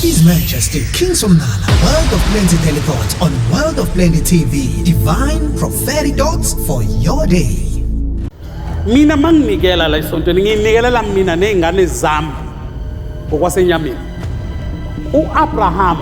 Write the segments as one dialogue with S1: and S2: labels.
S1: His Majesty King Somnala, World of Plenty teleports on World of Plenty TV. Divine prophetic dots for your day.
S2: Mina manginikela la isonto nginikelela mina nezingane zami ngokwasenyameni. uAbraham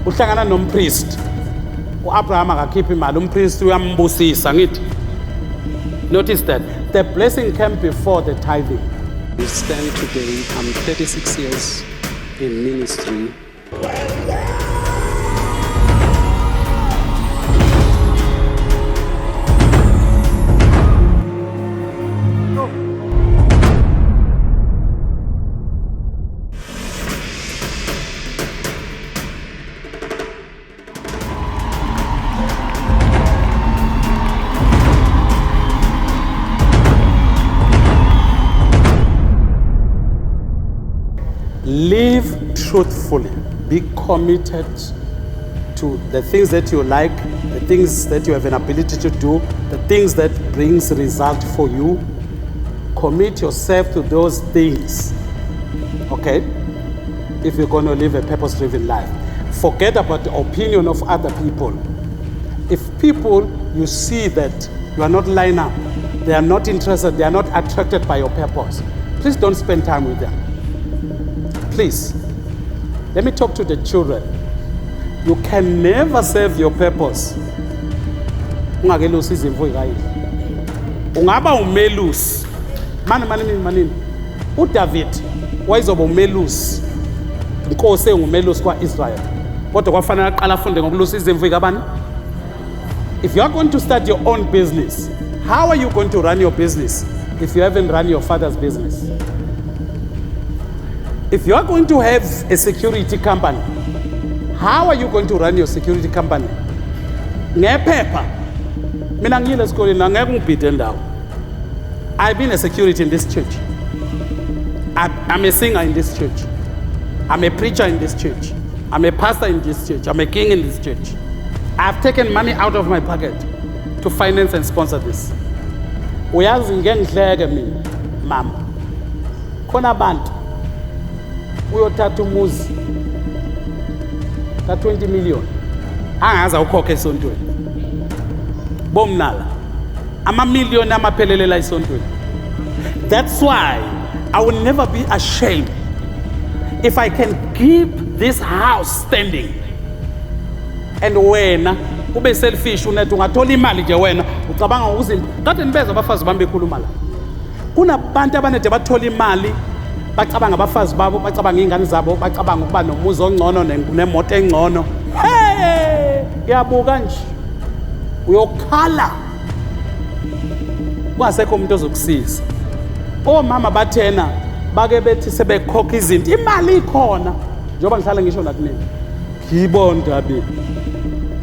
S2: uhlangana nompriest. uAbraham akakhipha imali, umpriest uyambusisa ngithi. Notice that the blessing came before the tithing.
S3: We stand today, I'm 36 years in ministry.
S2: Live truthfully. Be committed to the things that you like, the things that you have an ability to do, the things that brings result for you. Commit yourself to those things, okay? If you're going to live a purpose-driven life. Forget about the opinion of other people. If people, you see that you are not lined up, they are not interested, they are not attracted by your purpose, please don't spend time with them. Please, let me talk to the children. You can never serve your purpose. Ungakelusi izimvu ikayile. Ungaba umelusi. Mani. uDavid wayezoba umelusi. Inkosi engumelusi kwaIsrael. Kodwa kwafanele aqala afunde ngokulusa izimvu ikabani? If you are going to start your own business, how are you going to run your business if you haven't run your father's business? If you are going to have a security company, how are you going to run your security company? Ngephepha. Mina ngiyile esikoleni angeke ngibhide ndawo. I've been a security in this church. I'm a singer in this church. I'm a preacher in this church. I'm a pastor in this church. I'm a king in this church. I've taken money out of my pocket to finance and sponsor this. Uyazi ngengihleke mina, mama. Khona abantu uyothatha umuzi ka 20 million angaze ukhokhe esontweni bomnala ama-million amaphelelela esontweni. That's why I will never be ashamed if I can keep this house standing. And wena ube selfish unethi ungathola imali nje wena ucabanga ngokuzinto kade nibeza abafazi bami bekhuluma la. Kunabantu abanede bathola imali bacabanga abafazi babo, bacabanga ingane zabo, bacabanga ukuba nomuzi ongcono nemoto engcono. Hey, yabuka nje uyokhala kungasekho umuntu ozokusiza. Omama bathena bake bethi sebekhokha izinto, imali ikhona njengoba ngihlala ngisho nakunini. Ngibonda abe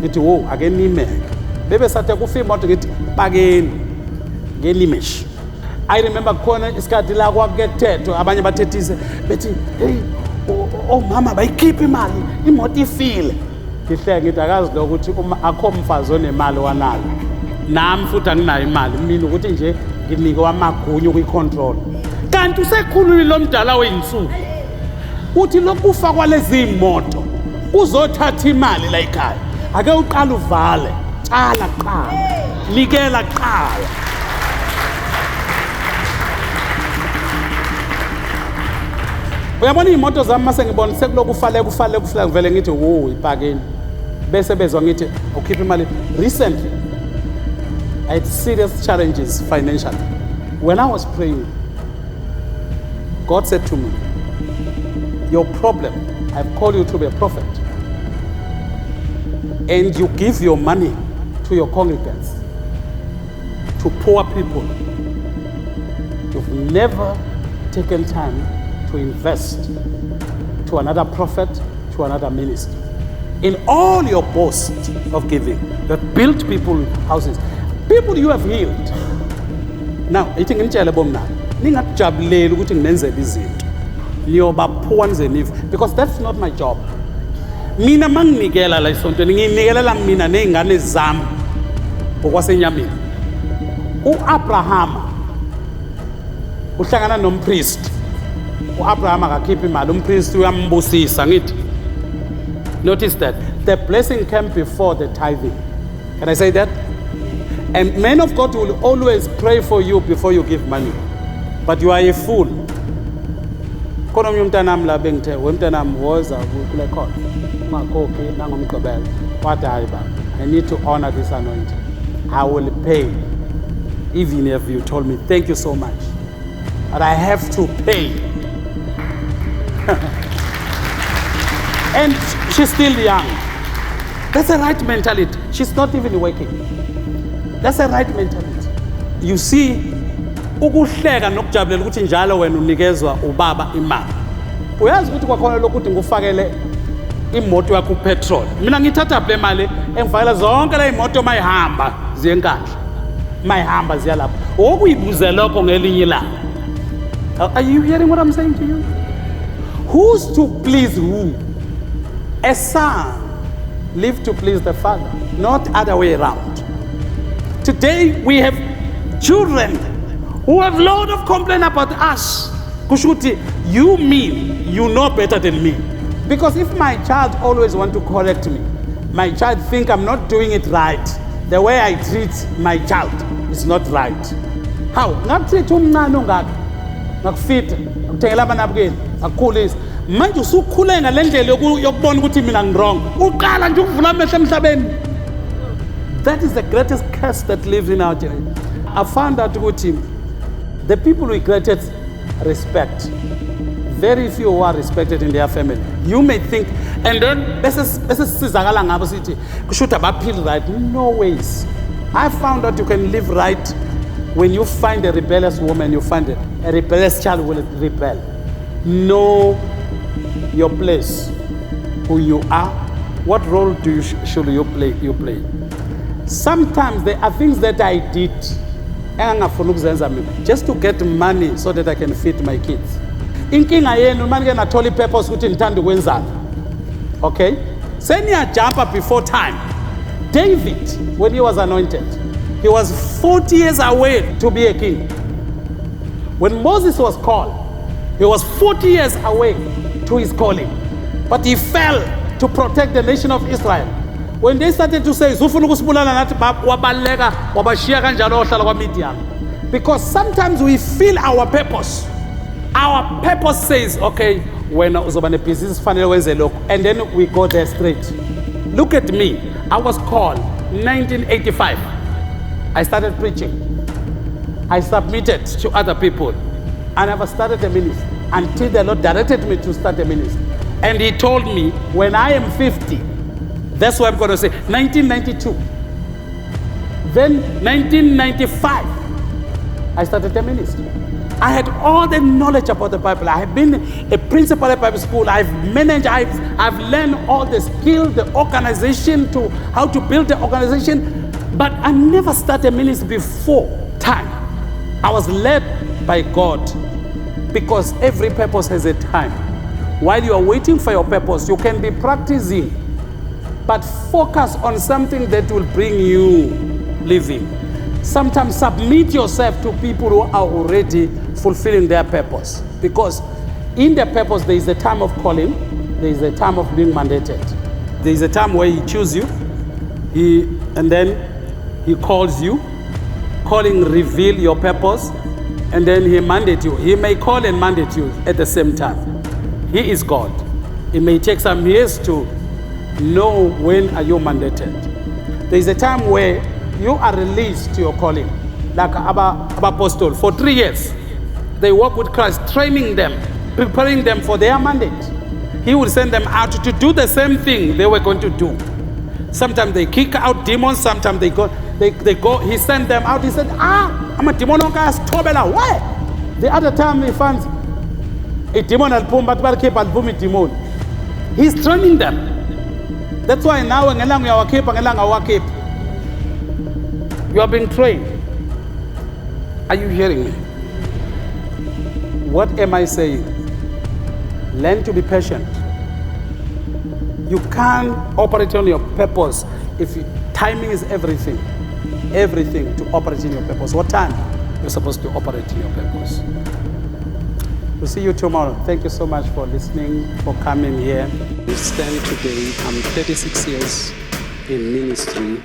S2: ngithi wo ake nimeke bebe sathe kufa imoto ngithi bakeni ngelimeshi. I remember khona isikhathi la kwakethethwa abanye bathethise bethi hey mama bayikhipha imali imoto ifile. Ngihleke ngithi akazi lokuthi uma akho umfazi onemali wanalo nami futhi anginayo imali mina ukuthi nje nginike wamagunyu kwicontrol. Kanti usekhulule lo mdala weinsuku uthi lokufa kwalezi imoto uzothatha imali la ekhaya ake uqala uvale tshala qala likela qala. Uyabona imoto zami mase ngibona sekuloku kufale ngivele ngithi wo ipakeni bese bezwa ngithi ukhipha imali. Recently I had serious challenges financially. When I was praying, God said to me, your problem, I've called you to be a prophet, and you give your money to your congregants, to poor people. You've never taken time to invest to another prophet, to another minister. In all your boast of giving, you have built people houses, people you have healed. Now, I think ngitshele bomna, ningakujabuleli ukuthi nginenzele izinto. Niyobaphuwa nizenive because that's not my job. Mina manginikela la isontweni nginikelela mina nezingane zami ngokwasenyameni. uAbraham uhlangana nompriest. U-Abraham akakhiphi imali, umpristi uyambusisa ngithi. Notice that the blessing came before the tithing. Can I say that? And men of God will always pray for you before you give money. But you are a fool. Khona omnye umntanami la bengithe, wemntanami woza kule khona. Makhokhi nangomgqibelo. Wathi hayi baba, I need to honor this anointing. I will pay. Even if you told me, thank you so much. But I have to pay. And she's still young. That's the right mentality. She's not even working. That's the right mentality. You see, ukuhleka nokujabulela ukuthi njalo wena unikezwa ubaba imali. Uyazi ukuthi kwakhona lokuthi ngufakele imoto yakho petrol. Mina ngithatha le mali engifakela zonke le imoto mayihamba ziyenkandla. Mayihamba ziya lapha. Okuyibuze lokho ngelinye ilanga. Are you hearing what I'm saying to you? Who's to please who? A son live to please the father, not other way around. Today we have children who have a lot of complaint about us. Kushuti, you mean you know better than me? Because if my child always want to correct me, my child think I'm not doing it right, the way I treat my child is not right. How? Ngakutreat umncane ongaka, ngakufita, ngikuthengela amanabukeni, ngakukhulisa. Manje usukhule ngalendlela yokubona ukuthi mina ngirong. Uqala nje ukuvula amehlo emhlabeni. That is the greatest curse that lives in our generation. I found out ukuthi the people we greatest respect, very few who are respected in their family. You may think, and then bese sizakala ngabo sithi kushuthi abaphili right. No ways. I found out you can live right when you find a rebellious woman, you find a rebellious child will rebel. Know your place, who you are, what role should you play. Sometimes there are things that I did just to get money so that I can feed my kids. Inkinga yenu manje nathola purpose ukuthi ngithanda ukwenzana. Okay? Jump before time. David, when he was anointed, he was 40 years away to be a king. When Moses was called, he was 40 years away to his calling. But he fell to protect the nation of Israel. When they started to say, because sometimes we feel our purpose. Our purpose says, okay, when business and then we go there straight. Look at me. I was called 1985. I started preaching. I submitted to other people. I never started a ministry until the Lord directed me to start a ministry. And he told me, when I am 50, that's what I'm going to say, 1992. Then 1995, I started a ministry. I had all the knowledge about the Bible. I have been a principal at Bible school. I've managed, I've learned all the skills, the organization, to how to build the organization. But I never started a ministry before time. I was led by God, because every purpose has a time. While you are waiting for your purpose, you can be practicing, but focus on something that will bring you living. Sometimes submit yourself to people who are already fulfilling their purpose, because in the purpose there is a time of calling, there is a time of being mandated. There is a time where he chooses you, and then he calls you. Calling reveal your purpose, and then he mandate you. He may call and mandate you at the same time. He is God. It may take some years to know when are you mandated. There is a time where you are released to your calling, like Abba Apostle. For 3 years, they work with Christ, training them, preparing them for their mandate. He will send them out to do the same thing they were going to do. Sometimes they kick out demons, sometimes they go, he sent them out. He said, I'm a demon. Why? The other time he finds a demon al pum, but demon. He's training them. That's why now you are being trained. Are you hearing me? What am I saying? Learn to be patient. You can't operate on your purpose if timing is everything. Everything to operate in your purpose. What time you're supposed to operate in your purpose? We'll see you tomorrow. Thank you so much for listening, for coming here.
S3: We stand today, I'm 36 years in ministry.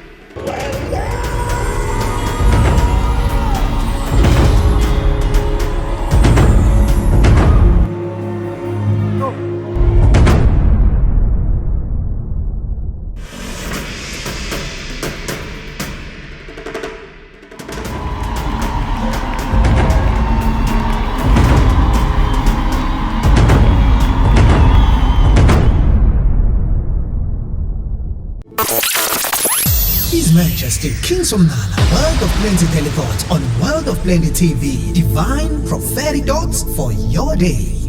S1: His Majesty King Somnala, World of Plenty Telethons on World of Plenty TV. Divine prophetic thoughts for your day.